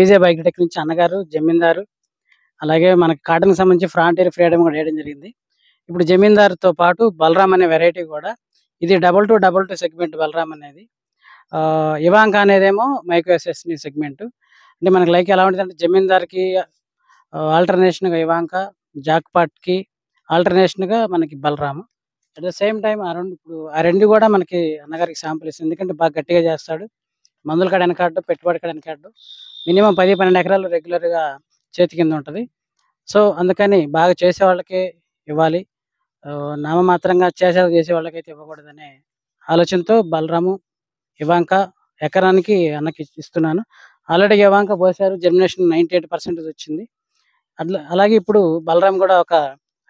Vijay Biotech నుంచి అన్నగారు, జమీందారు, అలాగే మనకి కాటన్‌కి సంబంధించి ఫ్రాంటియర్, ఫ్రీడమ్ కూడా వేయడం జరిగింది. ఇప్పుడు జమీందార్‌తో పాటు బలరామ్ అనే వెరైటీ కూడా ఇది 2222 సెగ్మెంట్ బలరామ్ అనేది. ఇవాంక అనేదేమో మైక్రో ఎస్ఎస్‌ని సెగ్మెంట్. అంటే మనకి లైక్ ఎలా ఉంటదంటే జమీందార్‌కి ఆల్టర్‌నేషన్‌గా ఇవాంక, జాక్‌పాట్‌కి ఆల్టర్‌నేషన్‌గా మనకి Balaramu. At the same time ఆ 2 కూడా మనకి అన్నగారికి శాంపుల్ ఇస్తుంది. ఎందుకంటే బాగా గట్టిగా చేస్తాడు. మందుల కాడ వెనకాడడు, పెట్టుబడి కాడ వెనకాడడు. మినిమమ్ 10, 12 ఎకరాలు రెగ్యులర్‌గా చేతి కింద ఉంటది. సో, అందుకని బాగా చేసేవాళ్ళకే ఇవ్వాలి. నామమాత్రంగా చేసే వాళ్ళకైతే ఇవ్వకూడదనే ఆలోచనతో బలరాము, ఇవాంక ఎకరానికి అన్నకి ఇస్తున్నాను. Already Ivanka పోసారు. జెర్మినేషన్ 98% వచ్చింది. అలాగే ఇప్పుడు బలరాం కూడా ఒక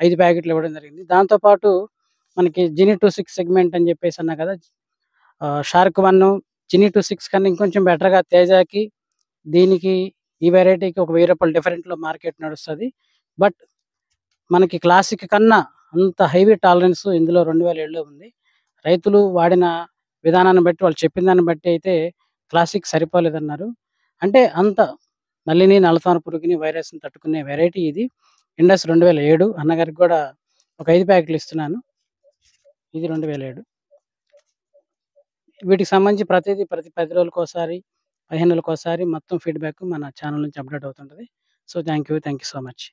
5 ప్యాకెట్లు ఇవ్వడం జరిగింది. దాంతో పాటు మనకి జిని 26 సెగ్మెంట్ అని చెప్పేసి అన్నా కదా! షార్క్ 1, జిని 26 కన్నా ఇంకొంచెం బెటర్‌గా తేజాకి, దీనికి ఈ వెరైటీకి ఒక రూ. 1000 డిఫరెంట్‌లో మార్కెట్ నడుస్తది. బట్ మనకి క్లాసిక్ కన్నా అంత హెవీ టాలరెన్స్ ఇందులో 2007లో ఉంది. రైతులు వాడిన విధానాన్ని బట్టి, వాళ్ళు చెప్పిన దాన్ని బట్టి అయితే క్లాసిక్ సరిపోలేదన్నారు. అంటే అంత నల్లిని, నల్లతామర పురుగుని, వైరస్‌ని తట్టుకునే వెరైటీ ఇది. ఇండస్ 2007 అన్నగారికి కూడా ఒక 5 ప్యాకెట్లు ఇస్తున్నాను. ఇది 2007. వీటికి సంబంధించి ప్రతి 10 రోజులకోసారి, 15 రోజులకోసారి మొత్తం ఫీడ్‌బ్యాక్ మన ఛానల్ నుంచి అప్‌డేట్ అవుతుంటది. So, thank you so much.